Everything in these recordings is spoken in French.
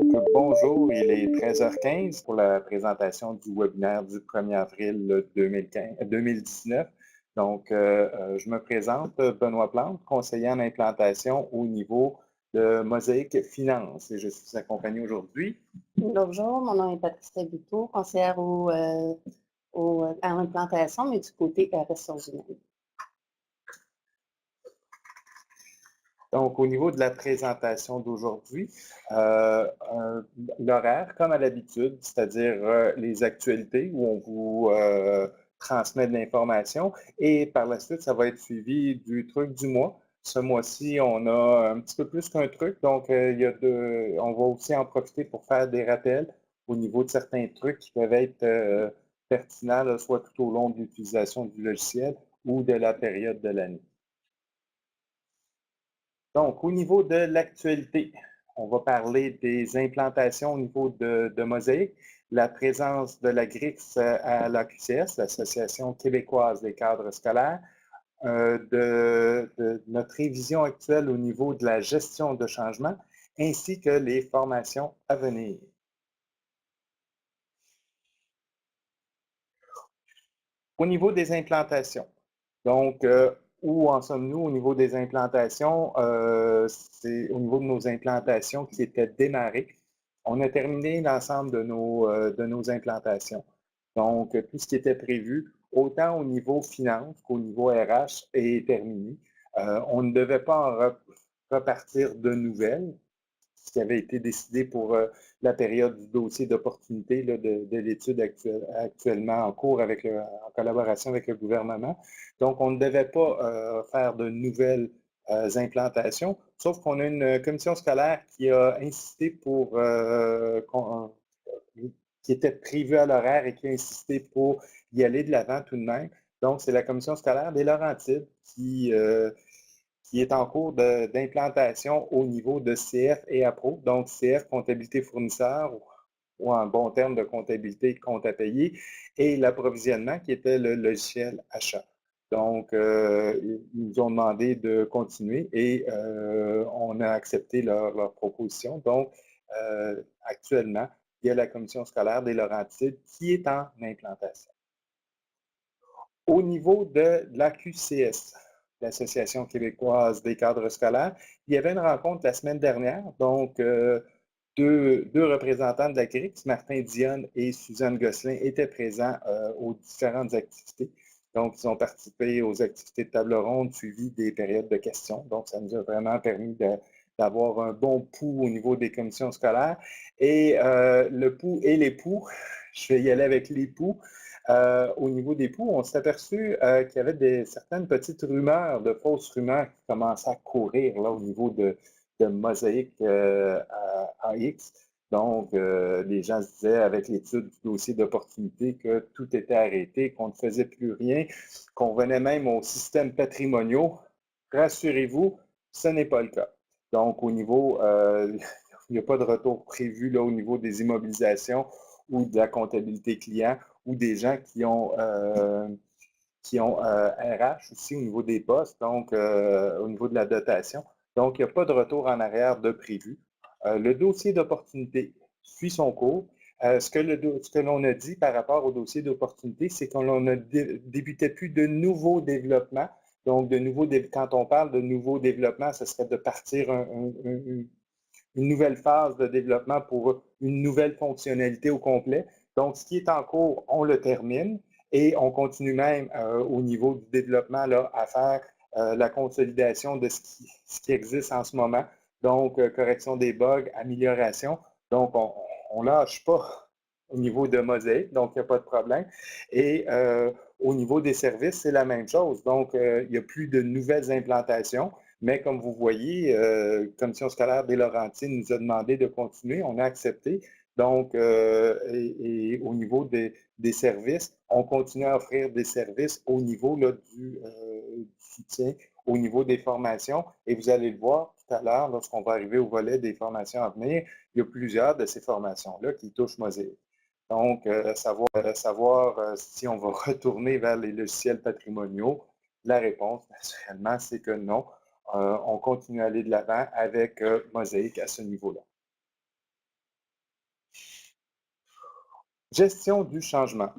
Donc, bonjour, il est 13h15 pour la présentation du webinaire du 1er avril 2019. Donc, je me présente, Benoît Plante, conseiller en implantation au niveau de Mosaïque Finance et je suis accompagné aujourd'hui. Bonjour, mon nom est Patricia Buteau, conseillère à l'implantation, mais du côté ressources humaines. Donc, au niveau de la présentation d'aujourd'hui, l'horaire, comme à l'habitude, c'est-à-dire les actualités où on vous transmet de l'information et par la suite, ça va être suivi du truc du mois. Ce mois-ci, on a un petit peu plus qu'un truc, donc on va aussi en profiter pour faire des rappels au niveau de certains trucs qui peuvent être pertinents, là, soit tout au long de l'utilisation du logiciel ou de la période de l'année. Donc, au niveau de l'actualité, on va parler des implantations au niveau de Mosaïque, la présence de la GRIX à l'AQCS, l'Association québécoise des cadres scolaires, de notre révision actuelle au niveau de la gestion de changement, ainsi que les formations à venir. Au niveau des implantations, donc, où en sommes-nous au niveau des implantations? C'est au niveau de nos implantations qui étaient démarrées. On a terminé l'ensemble de nos implantations. Donc, tout ce qui était prévu, autant au niveau finance qu'au niveau RH, est terminé. On ne devait pas en repartir de nouvelles, ce qui avait été décidé pour la période du dossier d'opportunité de l'étude actuellement en cours en collaboration avec le gouvernement. Donc, on ne devait pas faire de nouvelles implantations, sauf qu'on a une commission scolaire qui a insisté qui était prévue à l'horaire et qui a insisté pour y aller de l'avant tout de même. Donc, c'est la commission scolaire des Laurentides qui est en cours d'implantation au niveau de CF et APRO, donc CF, comptabilité fournisseur, ou en bon terme de comptabilité, compte à payer, et l'approvisionnement qui était le logiciel achat. Donc, ils nous ont demandé de continuer et on a accepté leur proposition. Donc, actuellement, il y a la commission scolaire des Laurentides qui est en implantation. Au niveau de l'AQCS, l'Association québécoise des cadres scolaires, il y avait une rencontre la semaine dernière, donc deux représentants de la CRIX, Martin Dionne et Suzanne Gosselin, étaient présents aux différentes activités. Donc, ils ont participé aux activités de table ronde, suivi des périodes de questions. Donc, ça nous a vraiment permis d'avoir un bon pouls au niveau des commissions scolaires. Et le pouls et les poux, je vais y aller avec les poux. Au niveau des poux, on s'est aperçu qu'il y avait certaines petites rumeurs, de fausses rumeurs qui commençaient à courir là, au niveau de Mosaïque AX. Donc, les gens se disaient avec l'étude du dossier d'opportunité que tout était arrêté, qu'on ne faisait plus rien, qu'on venait même aux systèmes patrimoniaux. Rassurez-vous, ce n'est pas le cas. Donc, au niveau, il n'y a pas de retour prévu là, au niveau des immobilisations ou de la comptabilité client ou des gens qui ont RH aussi au niveau des postes, donc au niveau de la dotation. Donc, il n'y a pas de retour en arrière de prévu. Le dossier d'opportunité suit son cours. Ce que l'on a dit par rapport au dossier d'opportunité, c'est qu'on ne débutait plus de nouveaux développements. Donc, quand on parle de nouveaux développements, ce serait de partir une nouvelle phase de développement pour une nouvelle fonctionnalité au complet. Donc, ce qui est en cours, on le termine et on continue même au niveau du développement là, à faire la consolidation de ce qui existe en ce moment. Donc, correction des bugs, amélioration. Donc, on lâche pas au niveau de Mosaïque, donc il n'y a pas de problème. Et au niveau des services, c'est la même chose. Donc, il n'y a plus de nouvelles implantations. Mais comme vous voyez, Commission scolaire des Laurentides nous a demandé de continuer. On a accepté. Donc, et au niveau des services, on continue à offrir des services au niveau là, du soutien, au niveau des formations. Et vous allez le voir tout à l'heure, lorsqu'on va arriver au volet des formations à venir, il y a plusieurs de ces formations-là qui touchent Mosaïque. Donc, savoir si on va retourner vers les logiciels patrimoniaux, la réponse, naturellement, c'est que non. On continue à aller de l'avant avec Mosaïque à ce niveau-là. Gestion du changement.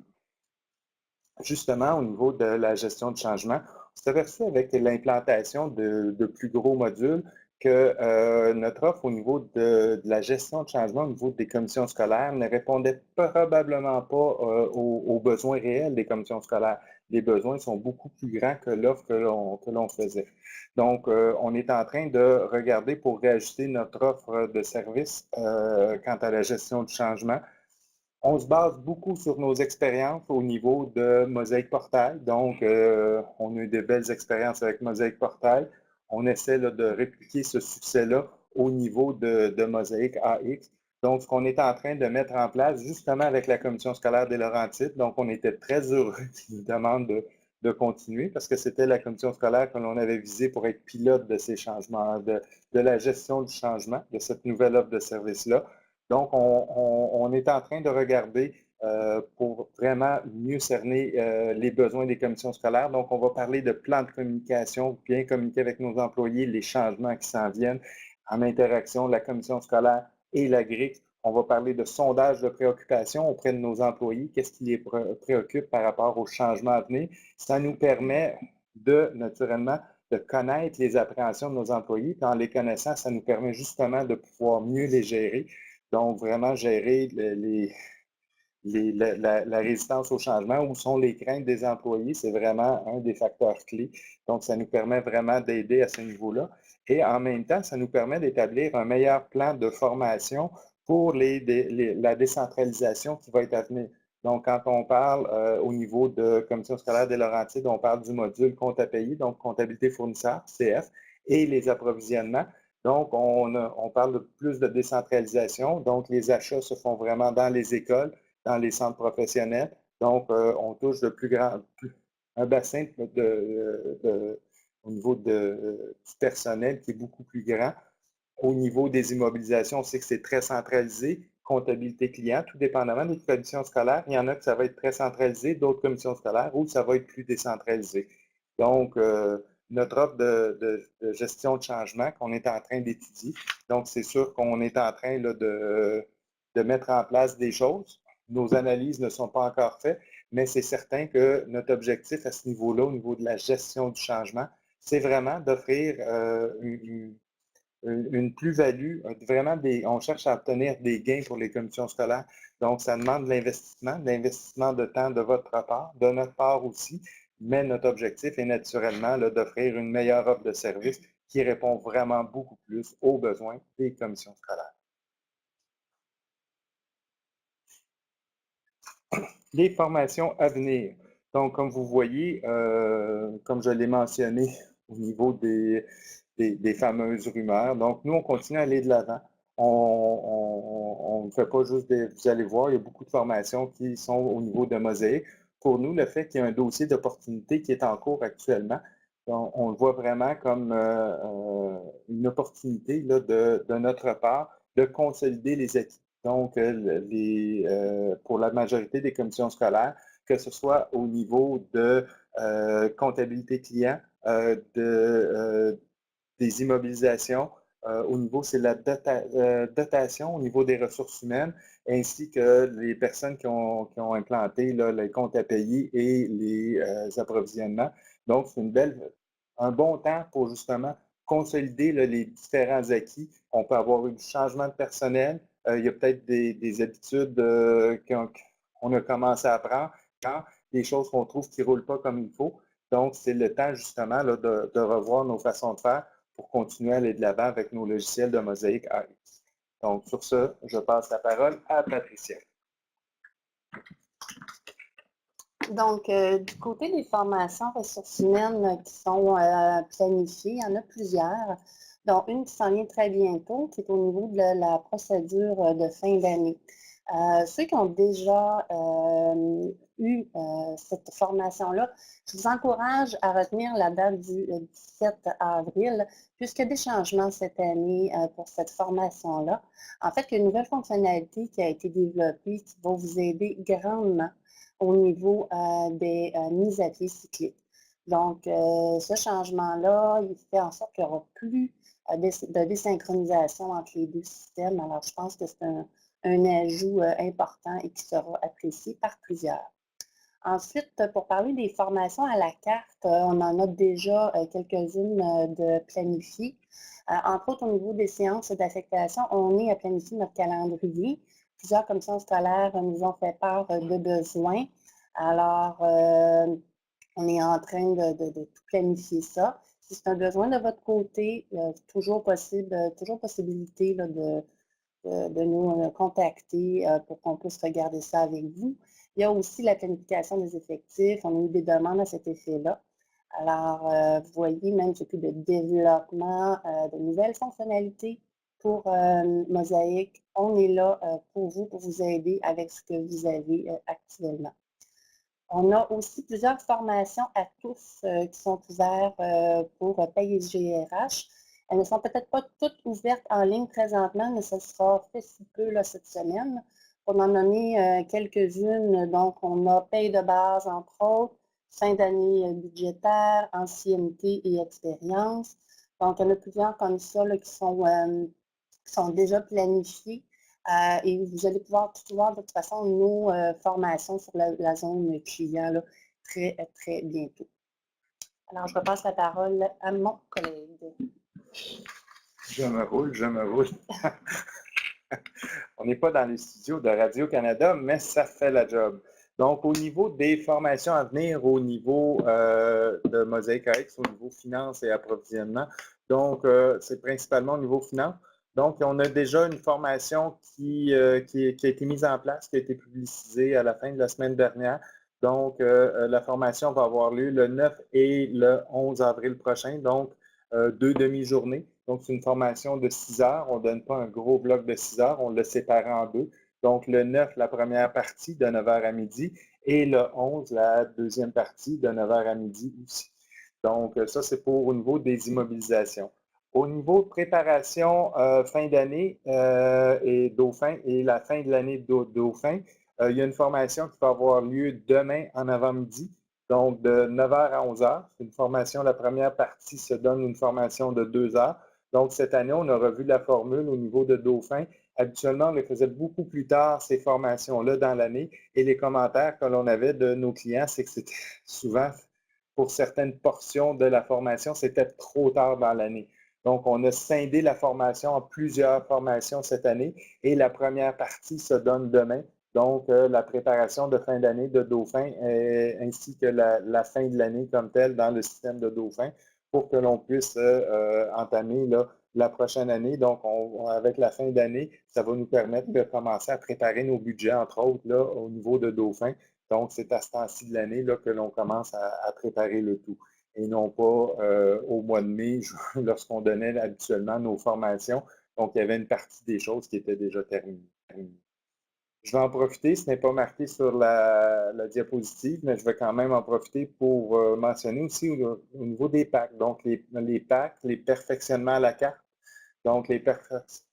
Justement, au niveau de la gestion du changement, on s'est aperçu avec l'implantation de plus gros modules que notre offre au niveau de la gestion de changement, au niveau des commissions scolaires, ne répondait probablement pas aux besoins réels des commissions scolaires. Les besoins sont beaucoup plus grands que l'offre que l'on faisait. Donc, on est en train de regarder pour réajuster notre offre de services quant à la gestion du changement. On se base beaucoup sur nos expériences au niveau de Mosaïque Portail. Donc, on a eu de belles expériences avec Mosaïque Portail. On essaie là, de répliquer ce succès-là au niveau de Mosaïque AX. Donc, ce qu'on est en train de mettre en place, justement avec la commission scolaire des Laurentides, donc on était très heureux qu'ils nous demandent de continuer parce que c'était la commission scolaire que l'on avait visée pour être pilote de ces changements, de la gestion du changement, de cette nouvelle offre de service-là. Donc, on est en train de regarder pour vraiment mieux cerner les besoins des commissions scolaires. Donc, on va parler de plans de communication, bien communiquer avec nos employés, les changements qui s'en viennent en interaction, la commission scolaire et la GRIC. On va parler de sondage de préoccupation auprès de nos employés. Qu'est-ce qui les préoccupe par rapport aux changements à venir? Ça nous permet de, naturellement, de connaître les appréhensions de nos employés. Puis en les connaissant, ça nous permet justement de pouvoir mieux les gérer. Donc, vraiment gérer la résistance au changement, où sont les craintes des employés, c'est vraiment un des facteurs clés. Donc, ça nous permet vraiment d'aider à ce niveau-là. Et en même temps, ça nous permet d'établir un meilleur plan de formation pour la décentralisation qui va être à venir. Donc, quand on parle au niveau de Commission scolaire des Laurentides, on parle du module compte à payer, donc comptabilité fournisseur, CF, et les approvisionnements. Donc, on parle de plus de décentralisation. Donc, les achats se font vraiment dans les écoles, dans les centres professionnels. Donc, on touche un bassin au niveau du personnel qui est beaucoup plus grand. Au niveau des immobilisations, on sait que c'est très centralisé. Comptabilité client, tout dépendamment des commissions scolaires. Il y en a que ça va être très centralisé, d'autres commissions scolaires où ça va être plus décentralisé. Donc, notre offre de gestion de changement qu'on est en train d'étudier. Donc, c'est sûr qu'on est en train là, de mettre en place des choses. Nos analyses ne sont pas encore faites, mais c'est certain que notre objectif à ce niveau-là, au niveau de la gestion du changement, c'est vraiment d'offrir une plus-value, vraiment on cherche à obtenir des gains pour les commissions scolaires. Donc, ça demande de l'investissement de temps de votre part, de notre part aussi, mais notre objectif est naturellement d'offrir une meilleure offre de service qui répond vraiment beaucoup plus aux besoins des commissions scolaires. Les formations à venir. Donc, comme vous voyez, comme je l'ai mentionné au niveau des fameuses rumeurs, donc nous, on continue à aller de l'avant. On ne fait pas juste vous allez voir, il y a beaucoup de formations qui sont au niveau de Mosaïque. Pour nous, le fait qu'il y a un dossier d'opportunité qui est en cours actuellement, on le voit vraiment comme une opportunité là, de notre part de consolider les acquis. Donc, pour la majorité des commissions scolaires, que ce soit au niveau de comptabilité client, des immobilisations, au niveau, c'est la dotation au niveau des ressources humaines, ainsi que les personnes qui ont implanté là, les comptes à payer et les approvisionnements. Donc, c'est un bon temps pour justement consolider là, les différents acquis. On peut avoir eu du changement de personnel. Il y a peut-être des habitudes qu'on a commencé à apprendre, des choses qu'on trouve qui ne roulent pas comme il faut. Donc, c'est le temps justement là, de revoir nos façons de faire pour continuer à aller de l'avant avec nos logiciels de Mosaïque AX. Donc, sur ce, je passe la parole à Patricia. Donc, du côté des formations ressources humaines qui sont planifiées, il y en a plusieurs, dont une qui s'en vient très bientôt, qui est au niveau de la procédure de fin d'année. Ceux qui ont déjà eu cette formation-là, je vous encourage à retenir la date du 17 avril, puisqu'il y a des changements cette année pour cette formation-là. En fait, il y a une nouvelle fonctionnalité qui a été développée qui va vous aider grandement au niveau des mises à pied cycliques. Donc, ce changement-là, il fait en sorte qu'il n'y aura plus de désynchronisation entre les deux systèmes. Alors, je pense que c'est un ajout important et qui sera apprécié par plusieurs. Ensuite, pour parler des formations à la carte, on en a déjà quelques-unes de planifiées. Entre autres, au niveau des séances d'affectation, on est à planifier notre calendrier. Plusieurs commissions scolaires nous ont fait part de besoins. Alors, on est en train de tout planifier ça. Si c'est un besoin de votre côté, toujours possibilité là, de nous contacter pour qu'on puisse regarder ça avec vous. Il y a aussi la planification des effectifs. On a eu des demandes à cet effet-là. Alors, vous voyez, même s'il y a plus de développement de nouvelles fonctionnalités pour Mosaïque, on est là pour vous aider avec ce que vous avez actuellement. On a aussi plusieurs formations à tous qui sont ouvertes pour PaysGRH. Elles ne sont peut-être pas toutes ouvertes en ligne présentement, mais ça sera fait si peu là, cette semaine. Pour en nommer quelques-unes, donc on a paye de base, entre autres, fin d'année budgétaire, ancienneté et expérience. Donc, il y en a plusieurs comme ça là, qui sont déjà planifiées. Et vous allez pouvoir tout voir de toute façon nos formations sur la zone client là, très, très bientôt. Alors, je repasse la parole à mon collègue. Je me roule. On n'est pas dans les studios de Radio-Canada, mais ça fait la job. Donc, au niveau des formations à venir, au niveau de Mosaïque AX, au niveau finance et approvisionnement, donc c'est principalement au niveau finance. Donc, on a déjà une formation qui a été mise en place, qui a été publicisée à la fin de la semaine dernière. Donc, la formation va avoir lieu le 9 et le 11 avril prochain, donc 2 demi-journées. Donc, c'est une formation de 6 heures. On ne donne pas un gros bloc de 6 heures, on le sépare en deux. Donc, le 9, la première partie de 9 h à midi et le 11, la deuxième partie de 9 h à midi aussi. Donc, ça, c'est pour au niveau des immobilisations. Au niveau de préparation fin d'année et Dauphin et la fin de l'année Dauphin, il y a une formation qui va avoir lieu demain en avant-midi. Donc, de 9 h à 11 h. C'est une formation, la première partie se donne une formation de 2 heures. Donc, cette année, on a revu la formule au niveau de Dauphin. Habituellement, on les faisait beaucoup plus tard, ces formations-là, dans l'année. Et les commentaires que l'on avait de nos clients, c'est que c'était souvent, pour certaines portions de la formation, c'était trop tard dans l'année. Donc, on a scindé la formation en plusieurs formations cette année et la première partie se donne demain. Donc, la préparation de fin d'année de Dauphin ainsi que la fin de l'année comme telle dans le système de Dauphin pour que l'on puisse entamer là, la prochaine année. Donc, avec la fin d'année, ça va nous permettre de commencer à préparer nos budgets, entre autres, là, au niveau de Dauphin. Donc, c'est à ce temps-ci de l'année que l'on commence à préparer le tout et non pas au mois de mai, lorsqu'on donnait habituellement nos formations. Donc, il y avait une partie des choses qui étaient déjà terminées. Je vais en profiter, ce n'est pas marqué sur la diapositive, mais je vais quand même en profiter pour mentionner aussi au niveau des packs. Donc, les packs, les perfectionnements à la carte. Donc, les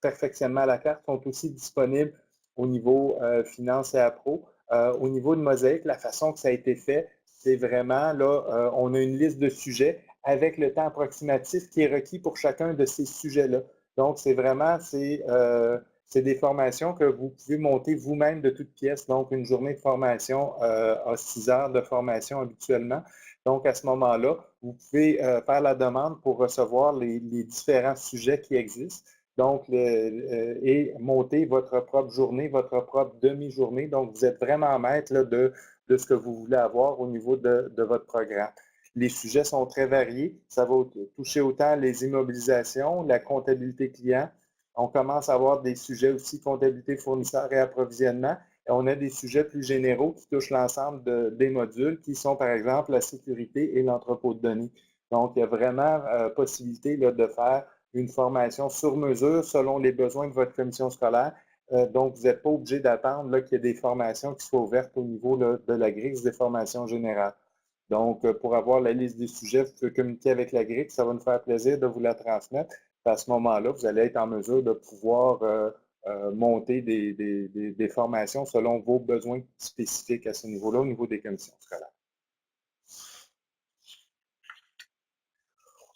perfectionnements à la carte sont aussi disponibles au niveau finance et appro. Au niveau de Mosaïque, la façon que ça a été fait, c'est vraiment, là, on a une liste de sujets avec le temps approximatif qui est requis pour chacun de ces sujets-là. Donc, c'est vraiment, c'est des formations que vous pouvez monter vous-même de toutes pièces. Donc, une journée de formation a 6 heures de formation habituellement. Donc, à ce moment-là, vous pouvez faire la demande pour recevoir les différents sujets qui existent. Donc, et monter votre propre journée, votre propre demi-journée. Donc, vous êtes vraiment maître là, de ce que vous voulez avoir au niveau de votre programme. Les sujets sont très variés. Ça va toucher autant les immobilisations, la comptabilité client. On commence à avoir des sujets aussi comptabilité fournisseur et approvisionnement. Et on a des sujets plus généraux qui touchent l'ensemble des modules qui sont, par exemple, la sécurité et l'entrepôt de données. Donc, il y a vraiment possibilité là, de faire une formation sur mesure selon les besoins de votre commission scolaire. Donc, vous n'êtes pas obligé d'attendre qu'il y ait des formations qui soient ouvertes au niveau là, de la grille des formations générales. Donc, pour avoir la liste des sujets, vous pouvez communiquer avec la grille, ça va nous faire plaisir de vous la transmettre. À ce moment-là, vous allez être en mesure de pouvoir monter des formations selon vos besoins spécifiques à ce niveau-là, au niveau des commissions scolaires.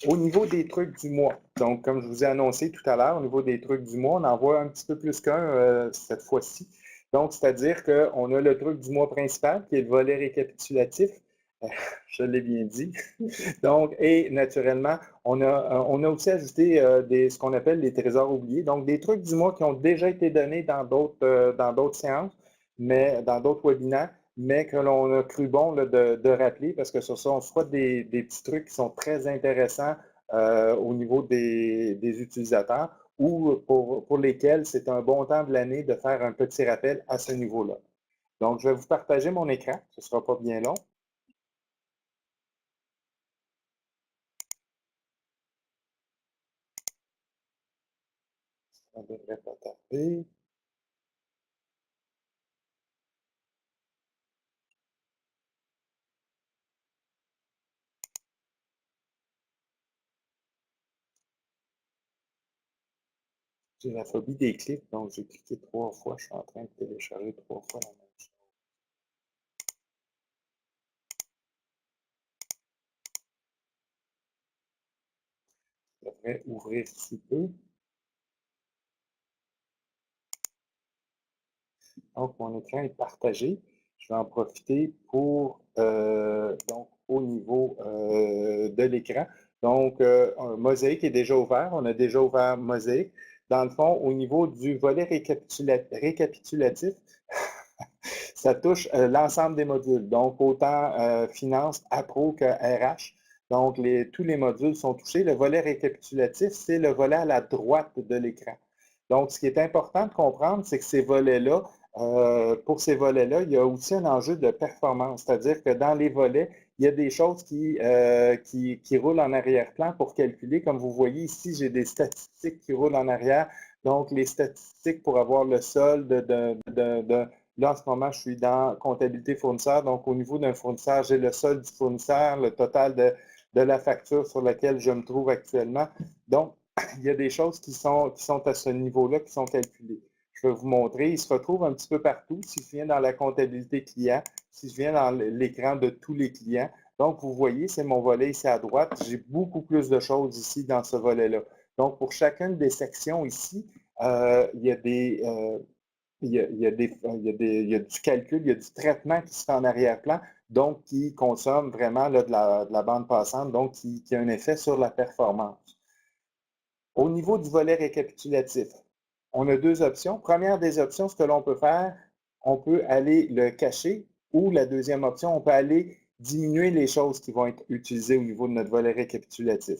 Au niveau des trucs du mois, donc comme je vous ai annoncé tout à l'heure, au niveau des trucs du mois, on en voit un petit peu plus qu'un cette fois-ci. Donc, c'est-à-dire qu'on a le truc du mois principal, qui est le volet récapitulatif. Je l'ai bien dit. Donc, et naturellement, on a aussi ajouté ce qu'on appelle les trésors oubliés. Donc, des trucs du mois qui ont déjà été donnés dans d'autres séances, mais dans d'autres webinaires, mais que l'on a cru bon là, de rappeler parce que ce sont soit des petits trucs qui sont très intéressants au niveau des utilisateurs ou pour lesquels c'est un bon temps de l'année de faire un petit rappel à ce niveau-là. Donc, je vais vous partager mon écran. Ce ne sera pas bien long. Ça ne devrait pas tarder. J'ai la phobie des clics, donc j'ai cliqué 3 fois. Je suis en train de télécharger 3 fois la même chose. Je devrais ouvrir si peu. Donc, mon écran est partagé. Je vais en profiter pour, donc, au niveau de l'écran. Donc, Mosaic est déjà ouvert. On a déjà ouvert Mosaic. Dans le fond, au niveau du volet récapitulatif, ça touche l'ensemble des modules. Donc, autant finance, appro que RH. Donc, tous les modules sont touchés. Le volet récapitulatif, c'est le volet à la droite de l'écran. Donc, ce qui est important de comprendre, c'est que ces volets-là, pour ces volets-là, il y a aussi un enjeu de performance, c'est-à-dire que dans les volets, il y a des choses qui roulent en arrière-plan pour calculer. Comme vous voyez ici, j'ai des statistiques qui roulent en arrière. Donc, les statistiques pour avoir le solde là, en ce moment, je suis dans comptabilité fournisseur. Donc, au niveau d'un fournisseur, j'ai le solde du fournisseur, le total de la facture sur laquelle je me trouve actuellement. Donc, il y a des choses qui sont à ce niveau-là qui sont calculées. Je vais vous montrer. Il se retrouve un petit peu partout. Si je viens dans la comptabilité client, si je viens dans l'écran de tous les clients. Donc, vous voyez, c'est mon volet ici à droite. J'ai beaucoup plus de choses ici dans ce volet-là. Donc, pour chacune des sections ici, il y a il y a du calcul, il y a du traitement qui se fait en arrière-plan, donc qui consomme vraiment là, de la bande passante, donc qui a un effet sur la performance. Au niveau du volet récapitulatif, on a deux options. Première des options, ce que l'on peut faire, on peut aller le cacher ou la deuxième option, on peut aller diminuer les choses qui vont être utilisées au niveau de notre volet récapitulatif.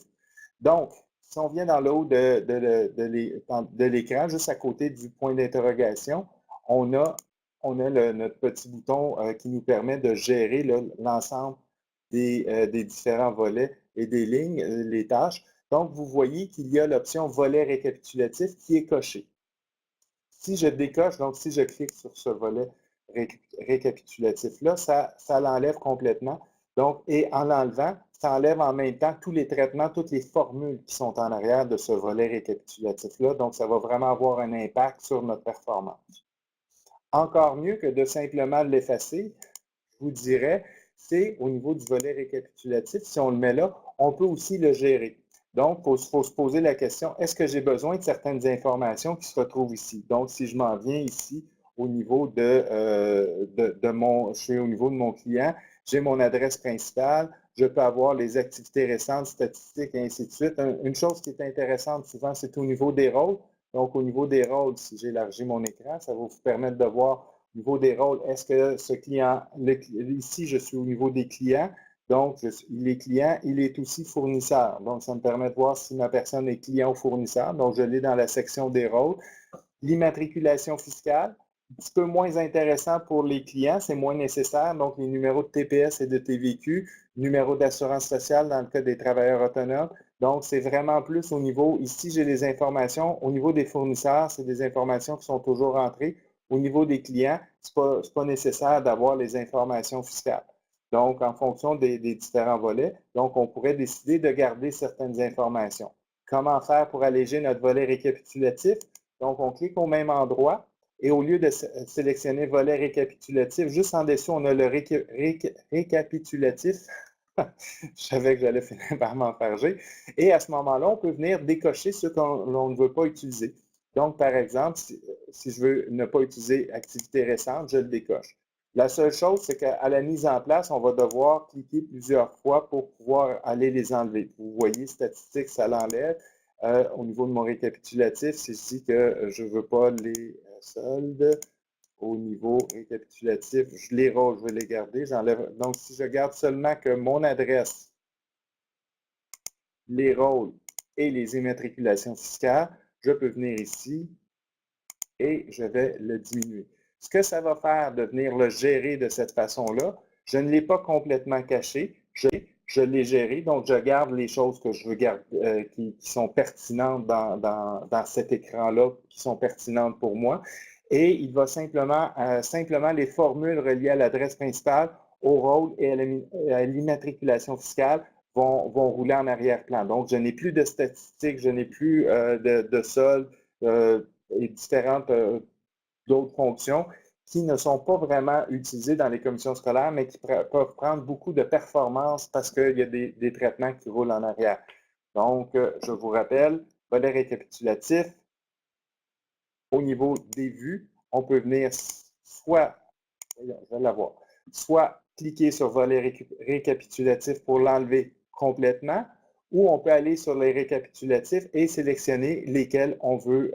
Donc, si on vient dans le haut de l'écran, juste à côté du point d'interrogation, on a notre petit bouton qui nous permet de gérer l'ensemble des différents volets et des lignes, les tâches. Donc, vous voyez qu'il y a l'option volet récapitulatif qui est cochée. Si je décoche, donc si je clique sur ce volet récapitulatif-là, ça l'enlève complètement. Donc, et en l'enlevant, ça enlève en même temps tous les traitements, toutes les formules qui sont en arrière de ce volet récapitulatif-là. Donc, ça va vraiment avoir un impact sur notre performance. Encore mieux que de simplement l'effacer, je vous dirais, c'est au niveau du volet récapitulatif, si on le met là, on peut aussi le gérer. Donc, il faut se poser la question, est-ce que j'ai besoin de certaines informations qui se retrouvent ici? Donc, si je m'en viens ici au niveau je suis au niveau de mon client, j'ai mon adresse principale, je peux avoir les activités récentes, statistiques et ainsi de suite. Une chose qui est intéressante souvent, c'est au niveau des rôles. Donc, au niveau des rôles, si j'élargis mon écran, ça va vous permettre de voir au niveau des rôles, est-ce que ce client, ici, je suis au niveau des clients, donc il est client, il est aussi fournisseur. Donc, ça me permet de voir si ma personne est client ou fournisseur. Donc, je l'ai dans la section des rôles. L'immatriculation fiscale, un petit peu moins intéressant pour les clients, c'est moins nécessaire. Donc, les numéros de TPS et de TVQ, numéro d'assurance sociale dans le cas des travailleurs autonomes. Donc, c'est vraiment plus au niveau, ici, j'ai les informations. Au niveau des fournisseurs, c'est des informations qui sont toujours entrées. Au niveau des clients, ce n'est pas nécessaire d'avoir les informations fiscales. Donc, en fonction des différents volets, donc on pourrait décider de garder certaines informations. Comment faire pour alléger notre volet récapitulatif? Donc, on clique au même endroit et au lieu de sélectionner volet récapitulatif, juste en dessous, on a le récapitulatif. Je savais que j'allais finir par m'enfarger. Et à ce moment-là, on peut venir décocher ceux qu'on ne veut pas utiliser. Donc, par exemple, si je veux ne pas utiliser activité récente, je le décoche. La seule chose, c'est qu'à la mise en place, on va devoir cliquer plusieurs fois pour pouvoir aller les enlever. Vous voyez, statistiques, ça l'enlève. Au niveau de mon récapitulatif, c'est ici que je ne veux pas les soldes. Au niveau récapitulatif, je les rôle, je vais les garder. J'enlève. Donc, si je garde seulement que mon adresse, les rôles et les immatriculations fiscales, je peux venir ici et je vais le diminuer. Ce que ça va faire de venir le gérer de cette façon-là, je ne l'ai pas complètement caché, je l'ai géré, donc je garde les choses que je veux garder, qui sont pertinentes dans cet écran-là, qui sont pertinentes pour moi. Et il va simplement les formules reliées à l'adresse principale, au rôle et à l'immatriculation fiscale vont rouler en arrière-plan. Donc, je n'ai plus de statistiques, je n'ai plus de soldes et différentes d'autres fonctions qui ne sont pas vraiment utilisées dans les commissions scolaires, mais qui peuvent prendre beaucoup de performance parce qu'il y a des traitements qui roulent en arrière. Donc, je vous rappelle, volet récapitulatif, au niveau des vues, on peut venir soit, je vais l'avoir, soit cliquer sur volet récapitulatif pour l'enlever complètement, ou on peut aller sur les récapitulatifs et sélectionner lesquels on veut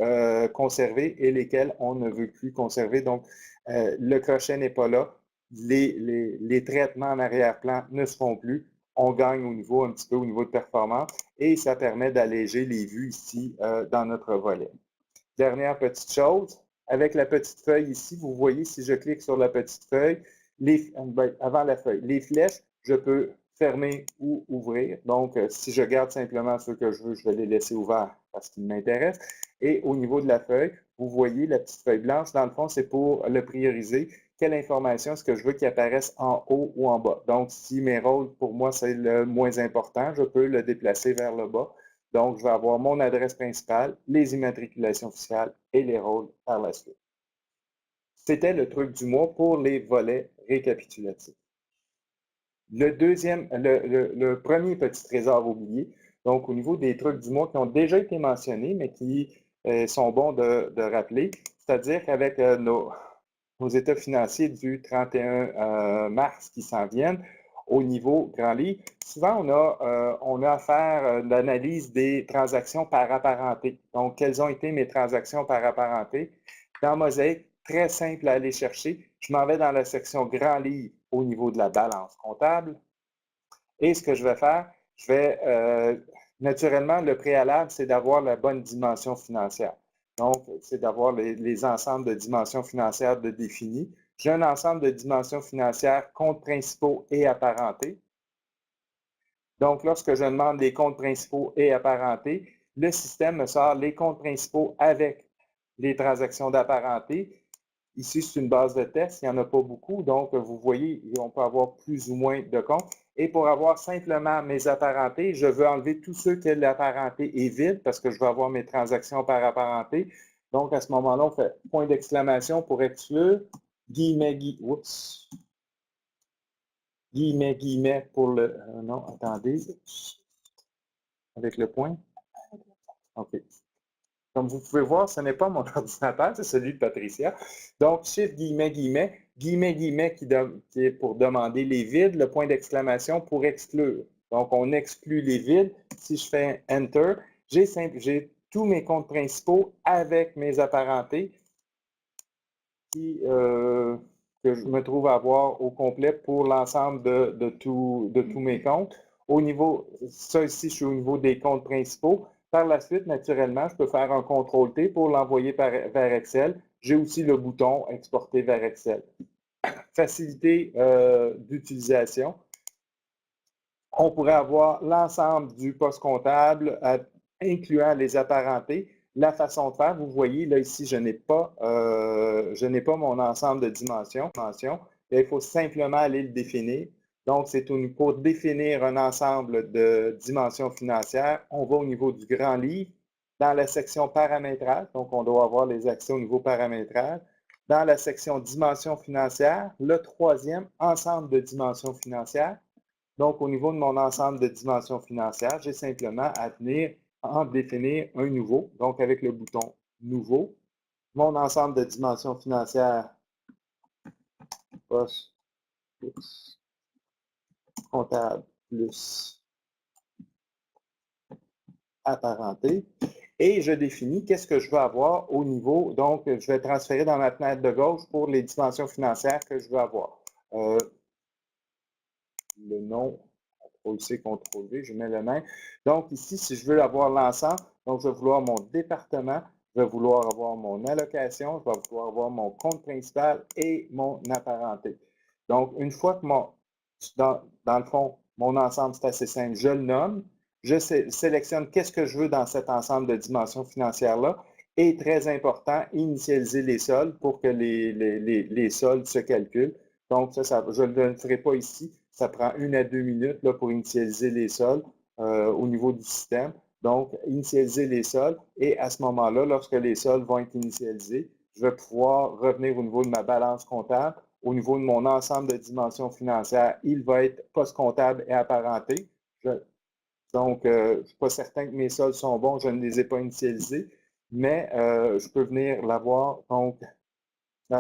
conserver et lesquels on ne veut plus conserver. Donc, le crochet n'est pas là. Les traitements en arrière-plan ne se font plus. On gagne un petit peu au niveau de performance et ça permet d'alléger les vues ici dans notre volet. Dernière petite chose, avec la petite feuille ici, vous voyez, si je clique sur la petite feuille, avant la feuille, les flèches, je peux fermer ou ouvrir. Donc, si je garde simplement ceux que je veux, je vais les laisser ouverts parce qu'ils m'intéressent. Et au niveau de la feuille, vous voyez la petite feuille blanche, dans le fond, c'est pour le prioriser. Quelle information est-ce que je veux qu'il apparaisse en haut ou en bas? Donc, si mes rôles, pour moi, c'est le moins important, je peux le déplacer vers le bas. Donc, je vais avoir mon adresse principale, les immatriculations fiscales et les rôles par la suite. C'était le truc du mois pour les volets récapitulatifs. Le premier petit trésor oublié, donc au niveau des trucs du mois qui ont déjà été mentionnés, mais qui sont bons de rappeler, c'est-à-dire qu'avec nos états financiers du 31 mars qui s'en viennent, au niveau grand livre, souvent on a à faire l'analyse des transactions par apparenté. Donc, quelles ont été mes transactions par apparenté? Dans Mosaïque, très simple à aller chercher. Je m'en vais dans la section grand livre au niveau de la balance comptable. Et ce que je vais faire, naturellement, le préalable, c'est d'avoir la bonne dimension financière. Donc, c'est d'avoir les ensembles de dimensions financières de définies. J'ai un ensemble de dimensions financières, comptes principaux et apparentés. Donc, lorsque je demande les comptes principaux et apparentés, le système me sort les comptes principaux avec les transactions d'apparenté. Ici, c'est une base de test, il n'y en a pas beaucoup, donc vous voyez, on peut avoir plus ou moins de comptes. Et pour avoir simplement mes apparentés, je veux enlever tous ceux que l'apparenté est vide parce que je veux avoir mes transactions par apparenté. Donc, à ce moment-là, on fait point d'exclamation pour exclure, guillemets, guillemets pour le... non, attendez, avec le point. OK. Comme vous pouvez voir, ce n'est pas mon ordinateur, c'est celui de Patricia. Donc, chiffre guillemets, guillemets qui est pour demander les vides, le point d'exclamation pour exclure. Donc, on exclut les vides. Si je fais Enter, j'ai tous mes comptes principaux avec mes apparentés que je me trouve à avoir au complet pour l'ensemble de tous mes comptes. Au niveau, ça ici, je suis au niveau des comptes principaux. Par la suite, naturellement, je peux faire un CTRL-T pour l'envoyer vers Excel. J'ai aussi le bouton Exporter vers Excel. Facilité d'utilisation. On pourrait avoir l'ensemble du poste comptable, incluant les apparentés. La façon de faire, vous voyez, là, ici, je n'ai pas mon ensemble de dimensions. Et il faut simplement aller le définir. Donc, c'est pour définir un ensemble de dimensions financières, on va au niveau du grand livre, dans la section paramétrage, donc on doit avoir les accès au niveau paramétrage. Dans la section dimensions financières, le troisième, ensemble de dimensions financières. Donc, au niveau de mon ensemble de dimensions financières, j'ai simplement à venir en définir un nouveau. Donc, avec le bouton Nouveau, mon ensemble de dimensions financières, poste plus comptable plus apparenté. Et je définis qu'est-ce que je veux avoir au niveau. Donc, je vais transférer dans ma fenêtre de gauche pour les dimensions financières que je veux avoir. Le nom, CTRL-C, CTRL-V, je mets le même. Donc, ici, si je veux avoir l'ensemble, donc je vais vouloir mon département, je vais vouloir avoir mon allocation, je vais vouloir avoir mon compte principal et mon apparenté. Donc, une fois que dans le fond, mon ensemble, c'est assez simple, je le nomme, je sélectionne qu'est-ce que je veux dans cet ensemble de dimensions financières-là. Et très important, initialiser les soldes pour que les soldes se calculent. Donc, je ne le ferai pas ici. Ça prend 1 à 2 minutes là, pour initialiser les soldes au niveau du système. Donc, initialiser les soldes et à ce moment-là, lorsque les soldes vont être initialisés, je vais pouvoir revenir au niveau de ma balance comptable, au niveau de mon ensemble de dimensions financières. Il va être post-comptable et apparenté. Donc, je ne suis pas certain que mes soldes sont bons, je ne les ai pas initialisés, mais je peux venir l'avoir. Donc,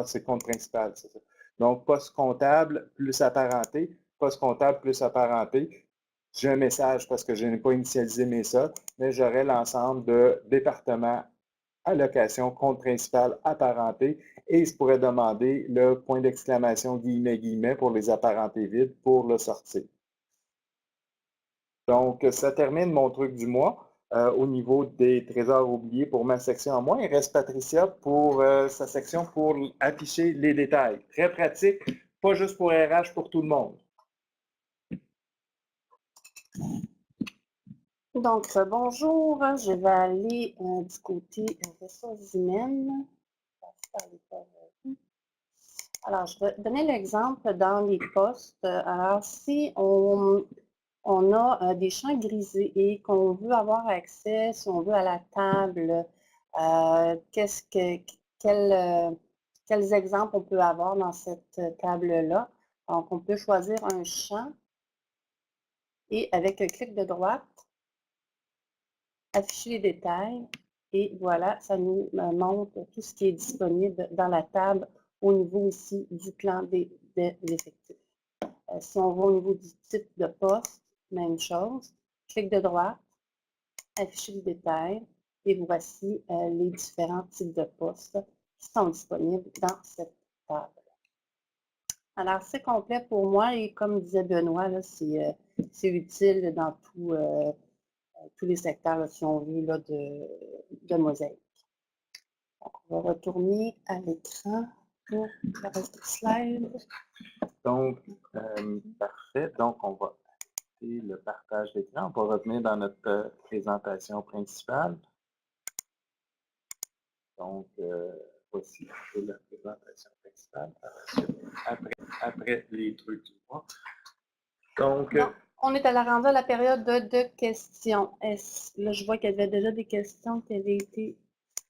c'est compte principal, c'est ça. Donc, poste comptable plus apparenté, poste comptable plus apparenté. J'ai un message parce que je n'ai pas initialisé mes soldes, mais j'aurai l'ensemble de département, allocation, compte principal, apparenté, et je pourrais demander le point d'exclamation guillemets, guillemets pour les apparentés vides pour le sortir. Donc, ça termine mon truc du mois. Au niveau des trésors oubliés pour ma section en moins. Il reste Patricia pour sa section pour afficher les détails. Très pratique, pas juste pour RH, pour tout le monde. Donc, bonjour, je vais aller du côté ressources humaines. Alors, je vais donner l'exemple dans les postes. Alors, si on a des champs grisés et qu'on veut avoir accès, si on veut, à la table, quels exemples on peut avoir dans cette table-là? Donc, on peut choisir un champ et avec un clic de droite, afficher les détails et voilà, ça nous montre tout ce qui est disponible dans la table au niveau ici du plan des effectifs. Si on va au niveau du type de poste, même chose. Clic de droite, afficher les détails et voici les différents types de postes qui sont disponibles dans cette table. Alors, c'est complet pour moi et comme disait Benoît, c'est utile dans tous les secteurs, là, si on veut, là, de Mosaïque. Donc, on va retourner à l'écran pour le reste du slide. Donc, parfait. Donc, on va arrêter le partage d'écran. On va revenir dans notre présentation principale. Donc, voici la présentation principale. Après les trucs du mois. Donc, non, on est à la rendue à la période de questions. Là, je vois qu'il y avait déjà des questions qui avaient été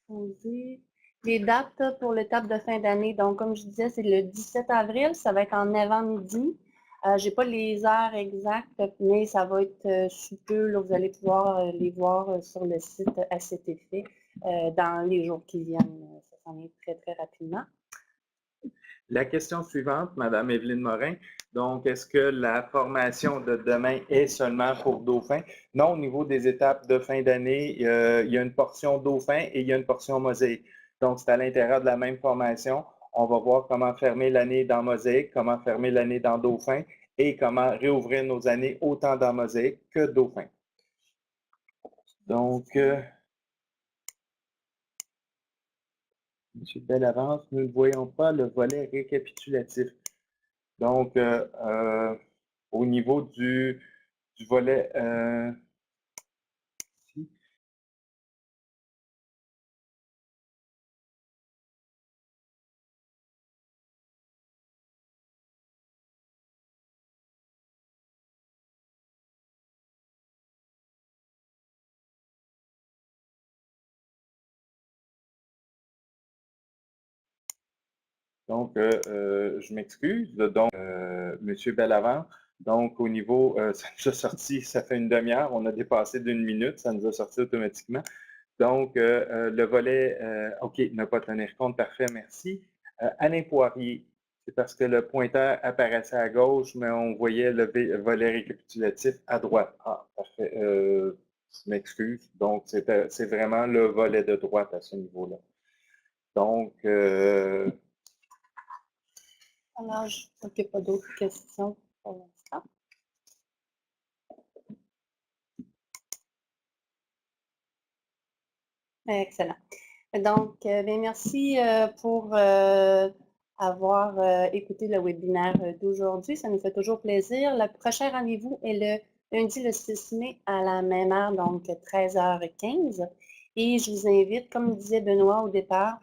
posées. Les dates pour l'étape de fin d'année, donc comme je disais, c'est le 17 avril, ça va être en avant-midi. Je n'ai pas les heures exactes, mais ça va être sous peu. Là, vous allez pouvoir les voir sur le site à cet effet dans les jours qui viennent. Ça s'en vient très, très rapidement. La question suivante, Madame Evelyne Morin. Donc, est-ce que la formation de demain est seulement pour Dauphin? Non, au niveau des étapes de fin d'année, il y a une portion Dauphin et il y a une portion Mosaïque. Donc, c'est à l'intérieur de la même formation. On va voir comment fermer l'année dans Mosaïque, comment fermer l'année dans Dauphin et comment réouvrir nos années autant dans Mosaïque que Dauphin. Donc, M. Bellavance, nous ne voyons pas le volet récapitulatif. Donc, au niveau du volet ici, donc, je m'excuse. Donc, M. Bellavance, Donc, au niveau, ça nous a sorti, ça fait une demi-heure, on a dépassé d'1 minute, ça nous a sorti automatiquement. Donc, le volet, OK, ne pas tenir compte, parfait, merci. Alain Poirier, c'est parce que le pointeur apparaissait à gauche, mais on voyait le volet récapitulatif à droite. Ah, parfait. Je m'excuse. Donc, c'est vraiment le volet de droite à ce niveau-là. Donc, Alors, je crois qu'il n'y a pas d'autres questions pour l'instant. Excellent. Donc, bien, merci pour avoir écouté le webinaire d'aujourd'hui. Ça nous fait toujours plaisir. Le prochain rendez-vous est le lundi le 6 mai à la même heure, donc 13h15. Et je vous invite, comme disait Benoît au départ,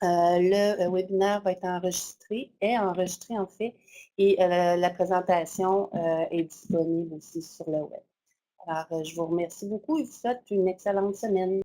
le webinaire va être enregistré, est enregistré en fait, et la présentation est disponible aussi sur le web. Alors, je vous remercie beaucoup et vous souhaite une excellente semaine.